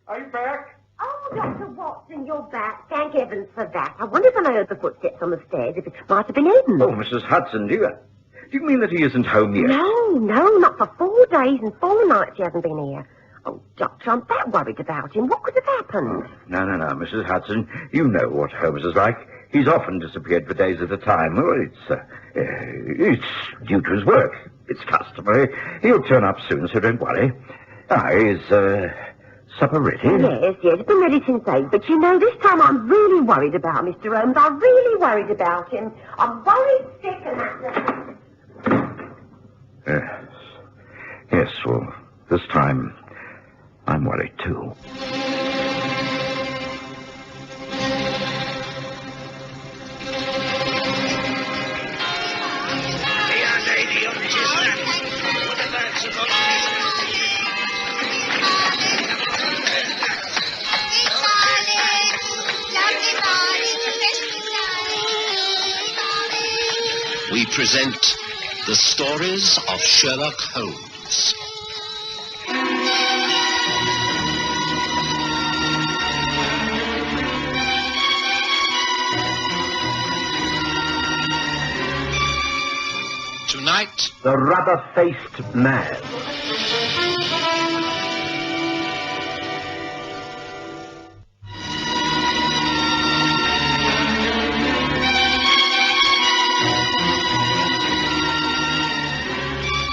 Are you back? Oh, Dr. Watson, you're back. Thank heavens for that. I wonder if I heard the footsteps on the stairs, if it might have been him. Oh, Mrs. Hudson, do you mean that he isn't home yet? No, not for 4 days and 4 nights he hasn't been here. Oh, Doctor, I'm that worried about him. What could have happened? No, Mrs. Hudson. You know what Holmes is like. He's often disappeared for days at a time. Well, it's due to his work. It's customary. He'll turn up soon, so don't worry. Is supper ready? Yes, it's been ready since 8. But you know, this time I'm really worried about Mr. Holmes. I'm really worried about him. I'm worried sick and that. Yes, well, this time I'm worried too. We present the Stories of Sherlock Holmes. Tonight, The Rubber-Faced Man.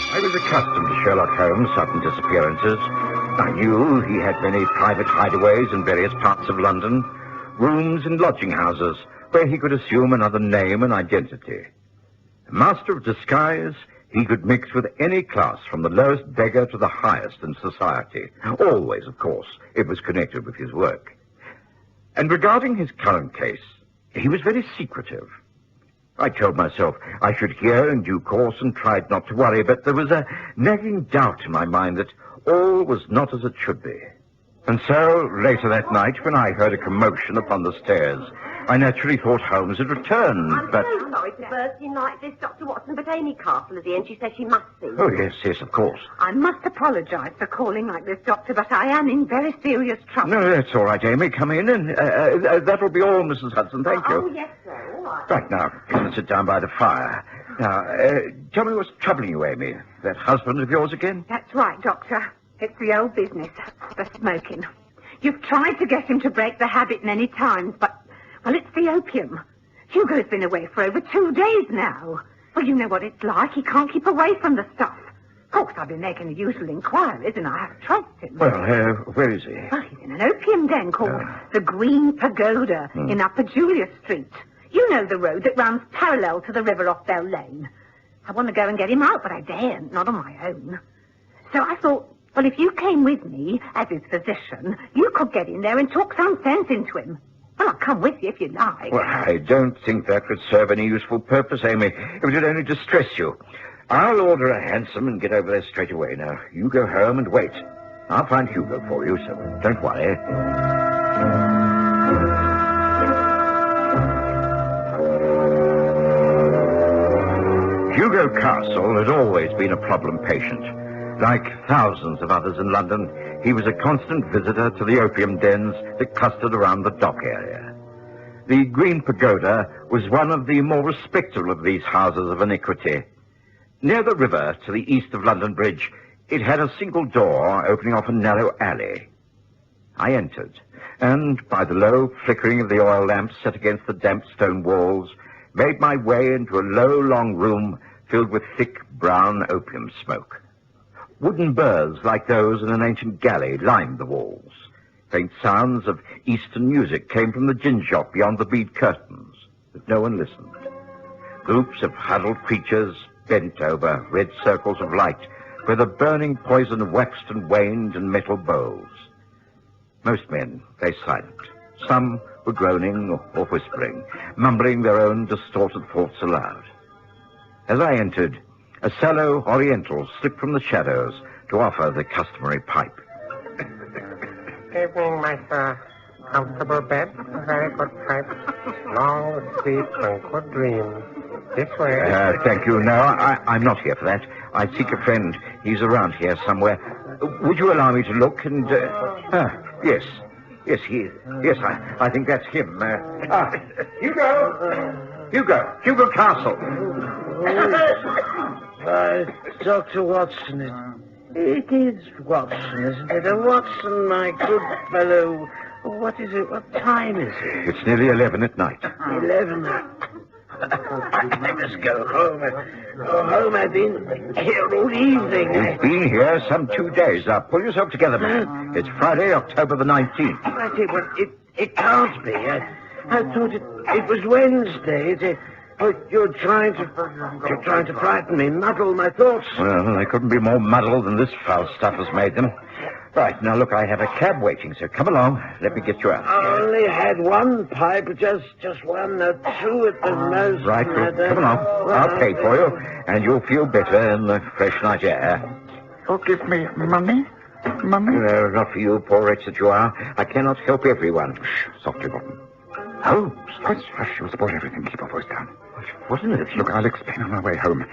I was accustomed to Sherlock Holmes' sudden disappearances. I knew he had many private hideaways in various parts of London, rooms in lodging houses where he could assume another name and identity. Master of disguise, he could mix with any class, from the lowest beggar to the highest in society. Always, of course, it was connected with his work. And regarding his current case, he was very secretive. I told myself I should hear in due course and tried not to worry, but there was a nagging doubt in my mind that all was not as it should be. And so, later that night, when I heard a commotion upon the stairs, I naturally thought Holmes had returned, but... I'm so sorry to burst in like this, Dr. Watson, but Amy Castle is here and she says she must see you. Oh, yes, of course. I must apologise for calling like this, Doctor, but I am in very serious trouble. No, that's all right, Amy. Come in, and that'll be all, Mrs. Hudson. Thank you. Oh, yes, sir. All right. Right, now, come and sit down by the fire. Now, tell me what's troubling you, Amy. That husband of yours again? That's right, Doctor. It's the old business, the smoking. You've tried to get him to break the habit many times, but, well, it's the opium. Hugo's been away for over 2 days now. Well, you know what it's like. He can't keep away from the stuff. Of course, I've been making the usual inquiries, and I have traced him. Well, where is he? Well, he's in an opium den called the Green Pagoda in Upper Julius Street. You know the road that runs parallel to the river off Bell Lane. I want to go and get him out, but I daren't, not on my own. So I thought, well, if you came with me as his physician, you could get in there and talk some sense into him. Well, I'll come with you if you like. Well, I don't think that would serve any useful purpose, Amy. It would only distress you. I'll order a hansom and get over there straight away. Now, you go home and wait. I'll find Hugo for you, so don't worry. Hugo Castle had always been a problem patient. Like thousands of others in London, he was a constant visitor to the opium dens that clustered around the dock area. The Green Pagoda was one of the more respectable of these houses of iniquity. Near the river to the east of London Bridge, it had a single door opening off a narrow alley. I entered, and by the low flickering of the oil lamps set against the damp stone walls, made my way into a low, long room filled with thick, brown opium smoke. Wooden burrs like those in an ancient galley lined the walls. Faint sounds of Eastern music came from the gin shop beyond the bead curtains, but no one listened. Groups of huddled creatures bent over red circles of light where the burning poison waxed and waned in metal bowls. Most men lay silent. Some were groaning or whispering, mumbling their own distorted thoughts aloud. As I entered, a sallow Oriental slipped from the shadows to offer the customary pipe. Evening, master. Comfortable bed, very good pipe. Long sleep and good dreams. This way. Thank you. No, I'm not here for that. I seek a friend. He's around here somewhere. Would you allow me to look and... Yes. Yes, he is. Yes, I think that's him. Hugo Castle. Dr. Watson, it is Watson, isn't it? Watson, my good fellow. What is it? What time is it? It's nearly 11 at night. 11. I must go home. Go home. I've been here all evening. You've been here some 2 days. Now, pull yourself together, man. It's Friday, October the 19th. I say, well, it can't be. I thought it was Wednesday. You're trying to frighten me, muddle my thoughts. Well, they couldn't be more muddled than this foul stuff has made them. Right, now look, I have a cab waiting, so come along. Let me get you out. I only had one pipe, just one, two at the most. Right, well, come along. I'll pay for you, and you'll feel better in the fresh night air. Oh, give me money? Money? No, not for you, poor wretch that you are. I cannot help everyone. Shh, softly, Watson. Oh, hush, hush, you'll spoil everything. Keep your voice down. Wasn't it? Look, I'll explain on my way home.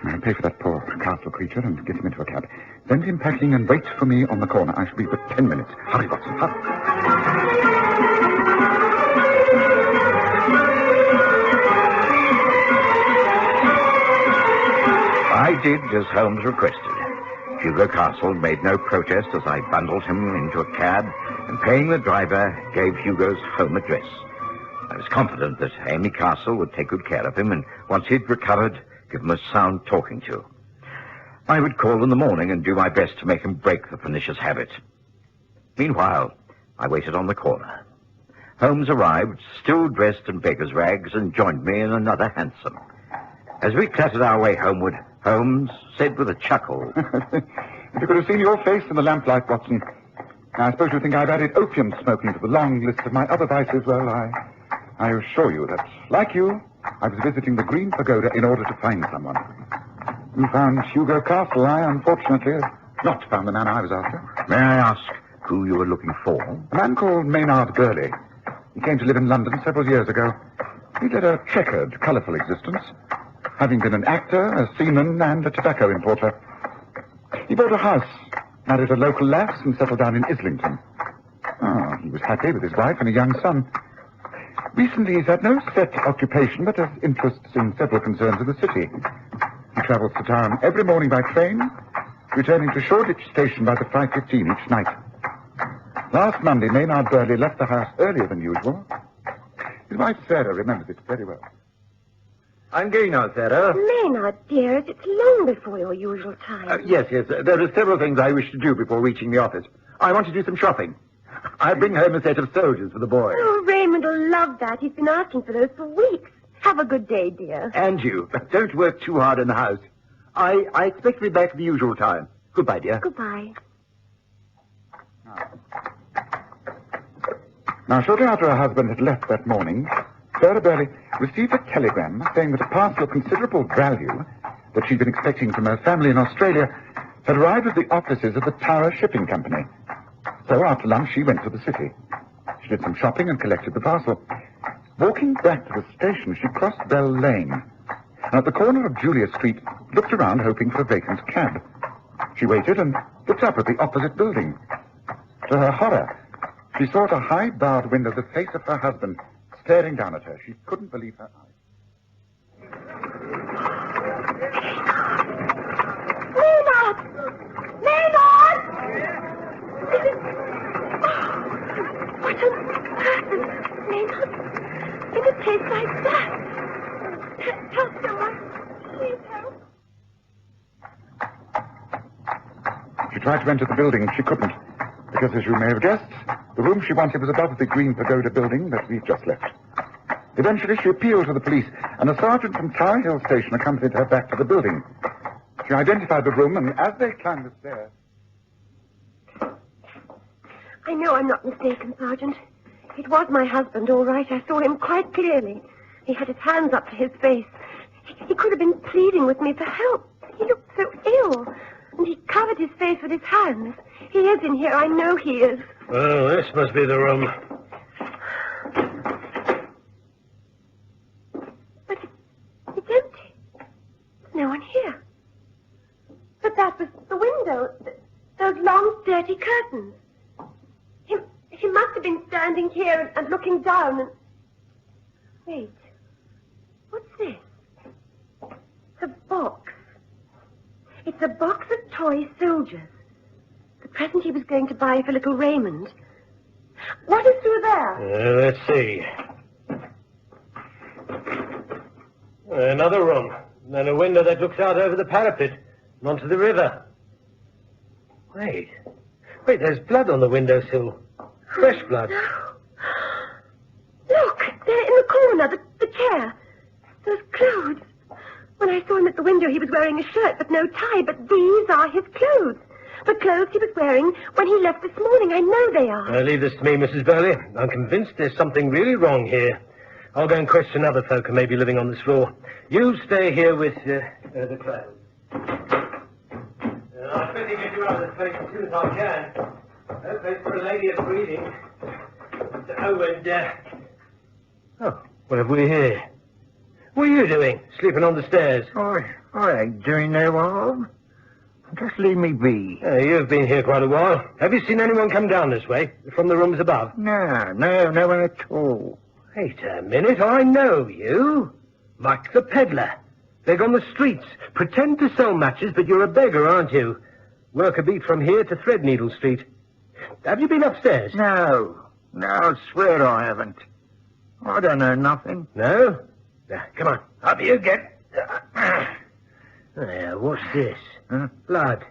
I'll pay for that poor castle creature and get him into a cab. Send him packing and wait for me on the corner. I shall be but 10 minutes. Hurry, Watson, hurry. I did as Holmes requested. Hugo Castle made no protest as I bundled him into a cab and, paying the driver, gave Hugo's home address. I was confident that Amy Castle would take good care of him, and once he'd recovered, give him a sound talking to. I would call in the morning and do my best to make him break the pernicious habit. Meanwhile, I waited on the corner. Holmes arrived, still dressed in beggar's rags, and joined me in another hansom. As we clattered our way homeward, Holmes said with a chuckle, If you could have seen your face in the lamplight, Watson. I suppose you think I've added opium smoking to the long list of my other vices. Well, I assure you that, like you, I was visiting the Green Pagoda in order to find someone. You found Hugo Castle. I, unfortunately, have not found the man I was after. May I ask who you were looking for? A man called Maynard Burley. He came to live in London several years ago. He led a checkered, colourful existence, having been an actor, a seaman, and a tobacco importer. He bought a house, married a local lass, and settled down in Islington. He was happy with his wife and a young son. Recently, he's had no set occupation, but has interests in several concerns of the city. He travels to town every morning by train, returning to Shoreditch Station by the 5:15 each night. Last Monday, Maynard Burley left the house earlier than usual. His wife, Sarah, remembers it very well. I'm going now, Sarah. Maynard, dearest, it's long before your usual time. Yes. There are several things I wish to do before reaching the office. I want to do some shopping. I'll bring home a set of soldiers for the boy. Oh, Raymond will love that. He's been asking for those for weeks. Have a good day, dear. And you. Don't work too hard in the house. I expect to be back at the usual time. Goodbye, dear. Goodbye. Now, shortly after her husband had left that morning, Sarah Burley received a telegram saying that a parcel of considerable value that she'd been expecting from her family in Australia had arrived at the offices of the Tower Shipping Company. So after lunch, she went to the city. She did some shopping and collected the parcel. Walking back to the station, she crossed Bell Lane, and at the corner of Julia Street, looked around hoping for a vacant cab. She waited and looked up at the opposite building. To her horror, she saw at a high-barred window the face of her husband staring down at her. She couldn't believe her eyes. Maynard! What on earth, Maynard? In a place like that? Help someone. Please help. She tried to enter the building. She couldn't, because, as you may have guessed, the room she wanted was above the Green Pagoda building that we'd just left. Eventually, she appealed to the police, and a sergeant from Tower Hill Station accompanied her back to the building. She identified the room, and as they climbed the stairs... I know I'm not mistaken, Sergeant. It was my husband, all right. I saw him quite clearly. He had his hands up to his face. He could have been pleading with me for help. He looked so ill, and he covered his face with his hands. He is in here. I know he is. Oh, this must be the room. But it's empty. There's no one here. But that was the window. Those long, dirty curtains. She must have been standing here and looking down and... Wait. What's this? It's a box. It's a box of toy soldiers. The present he was going to buy for little Raymond. What is through there? Let's see. Another room. And then a window that looks out over the parapet and onto the river. Wait, there's blood on the windowsill. Fresh blood. No. Look, there in the corner, the chair. Those clothes. When I saw him at the window, he was wearing a shirt but no tie, but these are his clothes. The clothes he was wearing when he left this morning. I know they are. Leave this to me, Mrs. Burley. I'm convinced there's something really wrong here. I'll go and question other folk who may be living on this floor. You stay here with the clothes. I'd better get you out of this place as soon as I can. No place for a lady of breeding. What have we here? What are you doing, sleeping on the stairs? I ain't doing no harm. Just leave me be. You've been here quite a while. Have you seen anyone come down this way, from the rooms above? No one at all. Wait a minute, I know you. Mike the peddler. Beg on the streets. Pretend to sell matches, but you're a beggar, aren't you? Work a beat from here to Threadneedle Street. Have you been upstairs? No, I swear I haven't. I don't know nothing. No? Come on, up you get. What's this? Huh? Blood.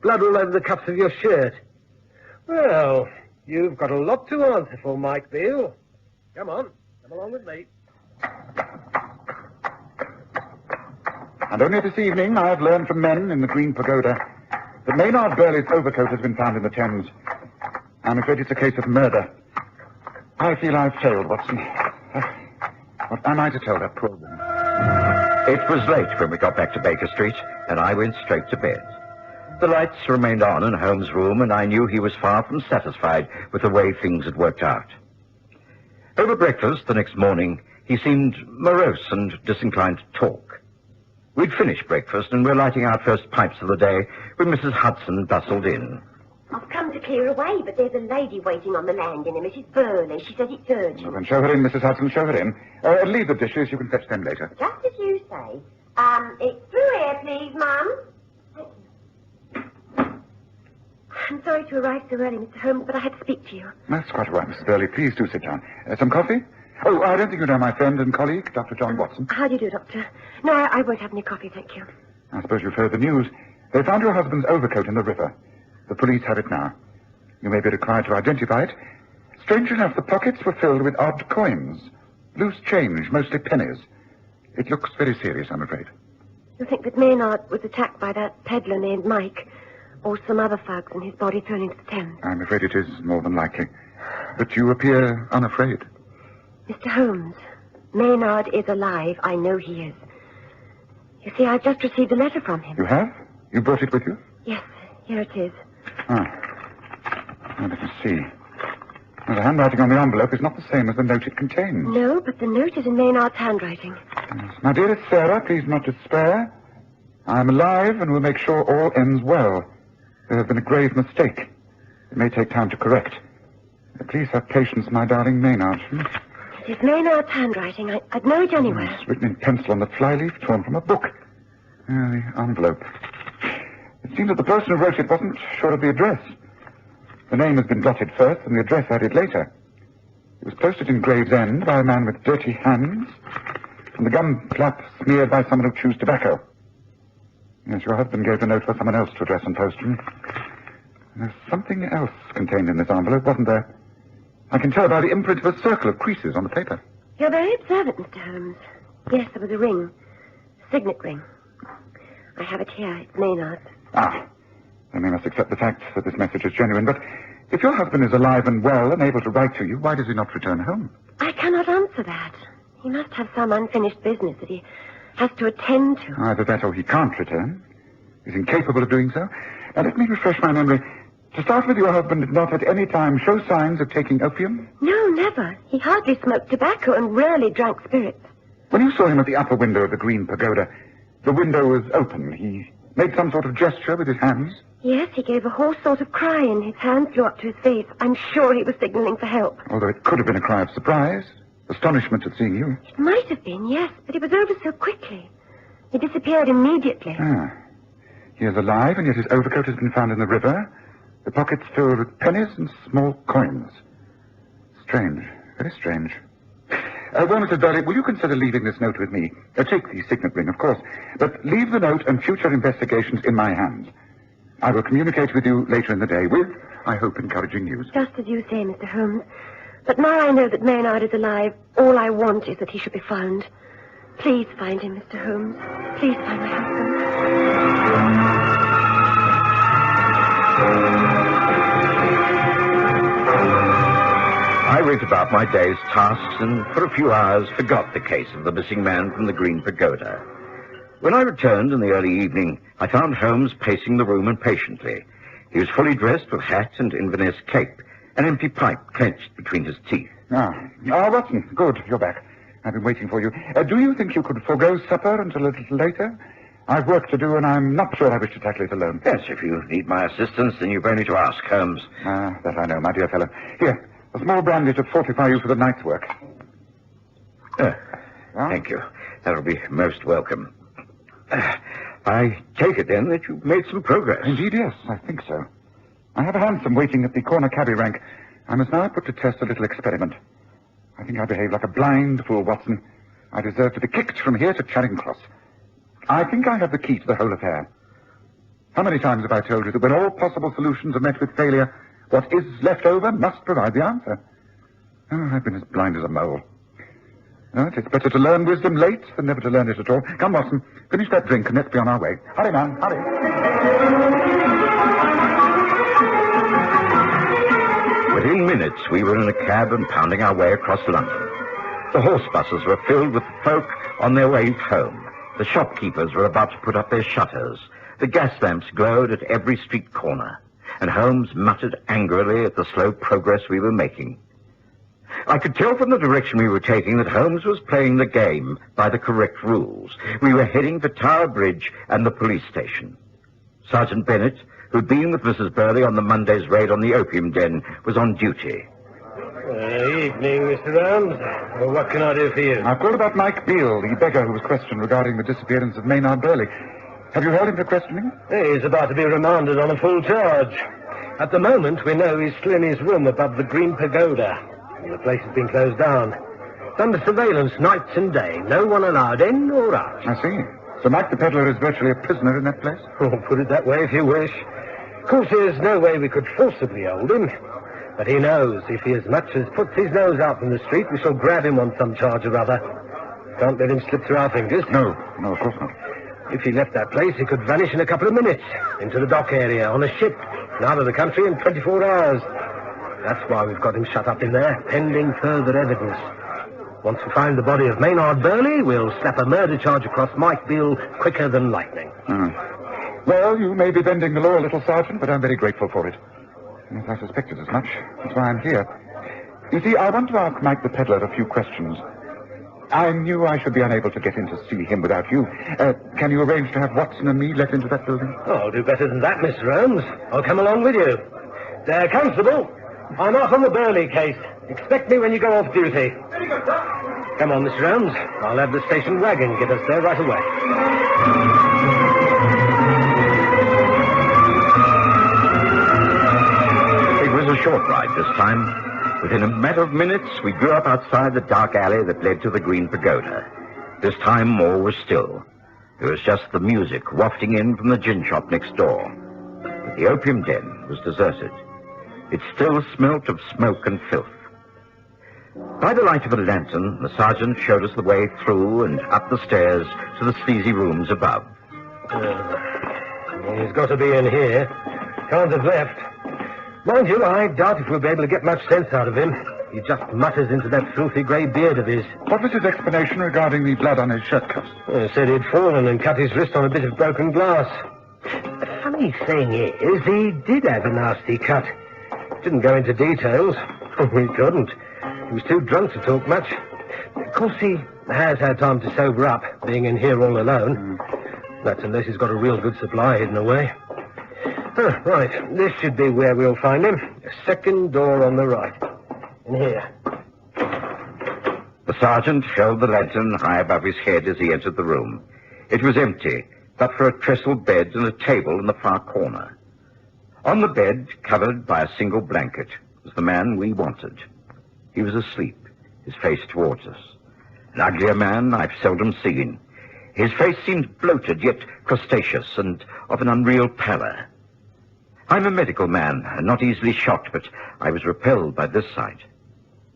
Blood all over the cuffs of your shirt. Well, you've got a lot to answer for, Mike Beale. Come on, come along with me. And only this evening I have learned from men in the Green Pagoda that Maynard Burley's overcoat has been found in the Thames. I'm afraid it's a case of murder. I feel I've failed, Watson. What am I to tell that poor woman? It was late when we got back to Baker Street, and I went straight to bed. The lights remained on in Holmes' room, and I knew he was far from satisfied with the way things had worked out. Over breakfast the next morning, he seemed morose and disinclined to talk. We'd finished breakfast, and were lighting our first pipes of the day when Mrs. Hudson bustled in. I've come to clear away, but there's a lady waiting on the landing, a Mrs. Burley. She says it's urgent. Well, then show her in, Mrs. Hudson, show her in. Leave the dishes, you can fetch them later. Just as you say. It's through here, please, Mum. Thank you. I'm sorry to arrive so early, Mr. Holmes, but I had to speak to you. That's quite all right, Mrs. Burley. Please do sit down. Some coffee? Oh, I don't think you know my friend and colleague, Dr. John Watson. How do you do, Doctor? No, I won't have any coffee, thank you. I suppose you've heard the news. They found your husband's overcoat in the river. The police have it now. You may be required to identify it. Strangely enough, the pockets were filled with odd coins. Loose change, mostly pennies. It looks very serious, I'm afraid. You think that Maynard was attacked by that peddler named Mike, or some other thugs, and his body thrown into the Thames? I'm afraid it is more than likely. But you appear unafraid. Mr. Holmes, Maynard is alive. I know he is. You see, I've just received a letter from him. You have? You brought it with you? Yes, here it is. Now, let me see. Well, the handwriting on the envelope is not the same as the note it contains. No, but the note is in Maynard's handwriting. Yes. My dearest Sarah, please not despair. I am alive and will make sure all ends well. There has been a grave mistake. It may take time to correct. Please have patience, my darling Maynard. It is Maynard's handwriting. I'd know it anywhere. It's written in pencil on the flyleaf, torn from a book. The envelope. It seems that the person who wrote it wasn't sure of the address. The name has been blotted first and the address added later. It was posted in Gravesend by a man with dirty hands, and the gum flap smeared by someone who chews tobacco. Yes, your husband gave the note for someone else to address and post. There's something else contained in this envelope, wasn't there? I can tell by the imprint of a circle of creases on the paper. You're very observant, Mr. Holmes. Yes, there was a ring. A signet ring. I have it here. It's Maynard's. Then we must accept the fact that this message is genuine. But if your husband is alive and well and able to write to you, why does he not return home? I cannot answer that. He must have some unfinished business that he has to attend to. Either that or he can't return. He's incapable of doing so. Now, let me refresh my memory. To start with, your husband did not at any time show signs of taking opium? No, never. He hardly smoked tobacco and rarely drank spirits. When you saw him at the upper window of the Green Pagoda, the window was open. He made some sort of gesture with his hands? Yes, he gave a hoarse sort of cry and his hand flew up to his face. I'm sure he was signaling for help. Although it could have been a cry of surprise, astonishment at seeing you. It might have been, yes, but it was over so quickly. He disappeared immediately. Ah. He is alive, and yet his overcoat has been found in the river. The pockets filled with pennies and small coins. Strange. Very strange. Well, Mrs. Burley, will you consider leaving this note with me? Take the signet ring, of course. But leave the note and future investigations in my hands. I will communicate with you later in the day with, I hope, encouraging news. Just as you say, Mr. Holmes. But now I know that Maynard is alive, all I want is that he should be found. Please find him, Mr. Holmes. Please find my husband. I went about my day's tasks and for a few hours forgot the case of the missing man from the Green Pagoda. When I returned in the early evening, I found Holmes pacing the room impatiently. He was fully dressed with hat and Inverness cape, an empty pipe clenched between his teeth. Watson, good, you're back. I've been waiting for you. Do you think you could forego supper until a little later? I've work to do, and I'm not sure I wish to tackle it alone. Yes, if you need my assistance, then you've only to ask, Holmes. That I know, my dear fellow. Here, a small brandy to fortify you for the night's work. Thank you. That'll be most welcome. I take it, then, that you've made some progress. Indeed, yes, I think so. I have a hansom waiting at the corner cabby rank. I must now put to test a little experiment. I think I behaved like a blind fool, Watson. I deserve to be kicked from here to Charing Cross. I think I have the key to the whole affair. How many times have I told you that when all possible solutions are met with failure, what is left over must provide the answer? I've been as blind as a mole. It's better to learn wisdom late than never to learn it at all. Come, Watson, finish that drink and let's be on our way. Hurry, man, hurry. Within minutes, we were in a cab and pounding our way across London. The horse buses were filled with folk on their way home. The shopkeepers were about to put up their shutters. The gas lamps glowed at every street corner. And Holmes muttered angrily at the slow progress we were making. I could tell from the direction we were taking that Holmes was playing the game by the correct rules. We were heading for Tower Bridge and the police station. Sergeant Bennett, who'd been with Mrs. Burley on the Monday's raid on the opium den, was on duty. Evening, Mr. Holmes. Well, what can I do for you? I've called about Mike Beale, the beggar who was questioned regarding the disappearance of Maynard Burley. Have you held him for questioning? He's about to be remanded on a full charge. At the moment, we know he's still in his room above the Green Pagoda. And the place has been closed down. It's under surveillance night and day. No one allowed in or out. I see. So Mike the peddler is virtually a prisoner in that place? Oh, put it that way if you wish. Of course, there's no way we could forcibly hold him. But he knows if he as much as puts his nose out from the street, we shall grab him on some charge or other. Can't let him slip through our fingers. No, of course not. If he left that place, he could vanish in a couple of minutes into the dock area on a ship and out of the country in 24 hours. That's why we've got him shut up in there, pending further evidence. Once we find the body of Maynard Burley, we'll slap a murder charge across Mike Beale quicker than lightning. Well, you may be bending the law a little, Sergeant, but I'm very grateful for it. Yes, I suspected as much. That's why I'm here. You see, I want to ask Mike the peddler a few questions. I knew I should be unable to get in to see him without you. Can you arrange to have Watson and me let into that building? Oh, I'll do better than that, Mr. Holmes. I'll come along with you. Constable, I'm off on the Burley case. Expect me when you go off duty. Very good, sir. Come on, Mr. Holmes. I'll have the station wagon get us there right away. It was a short ride this time. Within a matter of minutes, we drew up outside the dark alley that led to the Green Pagoda. This time, all was still. There was just the music wafting in from the gin shop next door. But the opium den was deserted. It still smelt of smoke and filth. By the light of a lantern, the sergeant showed us the way through and up the stairs to the sleazy rooms above. He's got to be in here. Can't have left. Mind you, I doubt if we'll be able to get much sense out of him. He just mutters into that filthy grey beard of his. What was his explanation regarding the blood on his shirt cuffs? He said he'd fallen and cut his wrist on a bit of broken glass. The funny thing is, he did have a nasty cut. Didn't go into details. He couldn't. He was too drunk to talk much. Of course, he has had time to sober up, being in here all alone. That's unless he's got a real good supply hidden away. Right, this should be where we'll find him. The second door on the right. In here. The sergeant held the lantern high above his head as he entered the room. It was empty, but for a trestle bed and a table in the far corner. On the bed, covered by a single blanket, was the man we wanted. He was asleep, his face towards us. An uglier man I've seldom seen. His face seemed bloated, yet crustaceous, and of an unreal pallor. I'm a medical man, and not easily shocked, but I was repelled by this sight.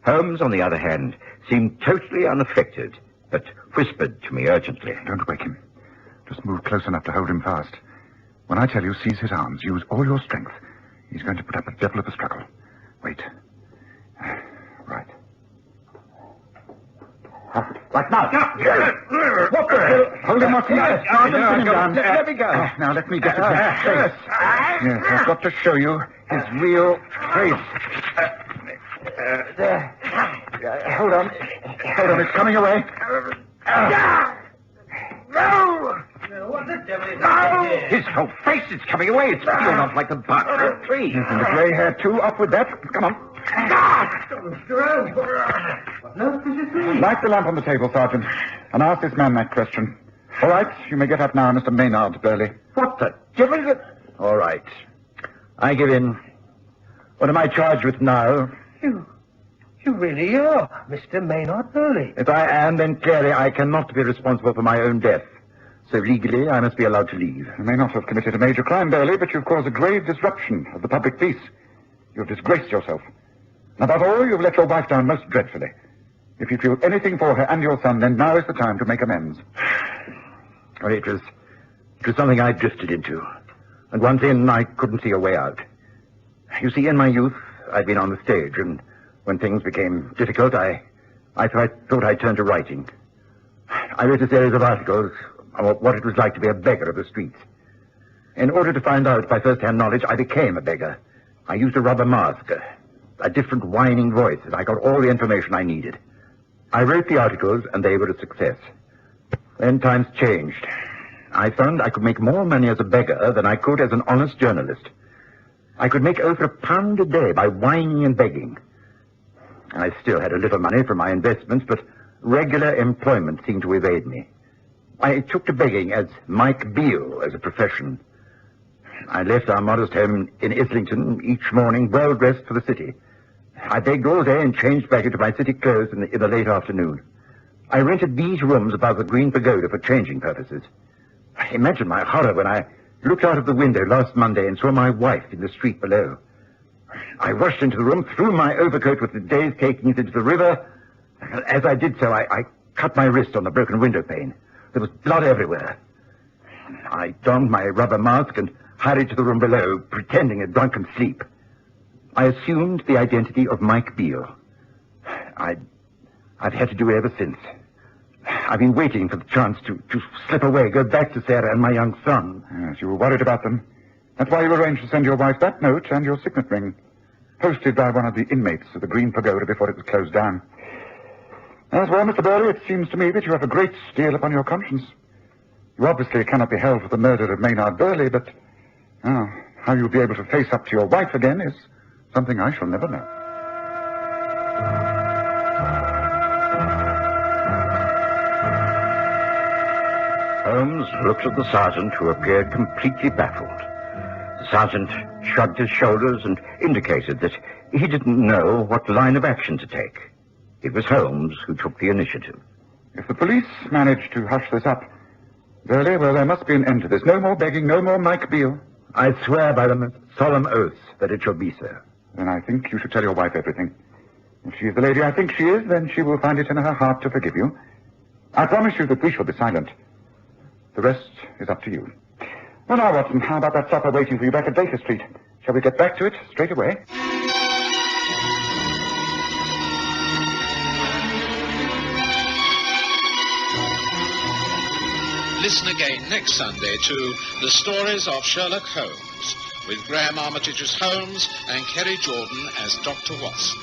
Holmes, on the other hand, seemed totally unaffected, but whispered to me urgently. Don't wake him. Just move close enough to hold him fast. When I tell you, seize his arms. Use all your strength. He's going to put up a devil of a struggle. Wait. Right. Right now. What the? Hold him, Watson. Pin him down. Let me go. Now, let me get to his face. Yes, I've got to show you his real face. There. Hold on. Hold on, it's coming away. No! What the devil is that? His whole face is coming away. It's peeled off like the bark of a tree. Yes, and the grey hair, too. Up with that. Come on. Light the lamp on the table, Sergeant, and ask this man that question. All right, you may get up now, Mr. Maynard, Burley. What the devil is it? All right. I give in. What am I charged with now? You really are, Mr. Maynard Burley. If I am, then clearly I cannot be responsible for my own death. So legally, I must be allowed to leave. You may not have committed a major crime, Burley, but you've caused a grave disruption of the public peace. You've disgraced yourself. And above all, you've let your wife down most dreadfully. If you feel anything for her and your son, then now is the time to make amends. Well, it was something I drifted into. And once in, I couldn't see a way out. You see, in my youth, I'd been on the stage, and when things became difficult, I thought I'd turn to writing. I wrote a series of articles about what it was like to be a beggar of the streets. In order to find out by first-hand knowledge, I became a beggar. I used a rubber mask, a different whining voice, and I got all the information I needed. I wrote the articles, and they were a success. Then times changed. I found I could make more money as a beggar than I could as an honest journalist. I could make over £1 a day by whining and begging. I still had a little money from my investments, but regular employment seemed to evade me. I took to begging as Mike Beale as a profession. I left our modest home in Islington each morning, well-dressed for the city. I begged all day and changed back into my city clothes in the late afternoon. I rented these rooms above the Green Pagoda for changing purposes. Imagine my horror when I looked out of the window last Monday and saw my wife in the street below. I rushed into the room, threw my overcoat with the day's takings into the river. As I did so, I cut my wrist on the broken window pane. There was blood everywhere. I donned my rubber mask and hurried to the room below, pretending a drunken sleep. I assumed the identity of Mike Beale. I've had to do it ever since. I've been waiting for the chance to slip away, go back to Sarah and my young son. Yes, you were worried about them. That's why you arranged to send your wife that note and your signet ring, posted by one of the inmates of the Green Pagoda before it was closed down. As well, Mr. Burley, it seems to me that you have a great deal upon your conscience. You obviously cannot be held for the murder of Maynard Burley, but how you'll be able to face up to your wife again is something I shall never know. Holmes looked at the sergeant, who appeared completely baffled. The sergeant shrugged his shoulders and indicated that he didn't know what line of action to take. It was Holmes who took the initiative. If the police manage to hush this up, Burley, well, there must be an end to this. No more begging, no more Mike Beale. I swear by the most solemn oath that it shall be so. Then I think you should tell your wife everything. If she is the lady I think she is, then she will find it in her heart to forgive you. I promise you that we shall be silent. The rest is up to you. Well, now, Watson, how about that supper waiting for you back at Baker Street? Shall we get back to it straight away? Listen again next Sunday to The Stories of Sherlock Holmes, with Graham Armitage as Holmes and Kerry Jordan as Dr. Watson.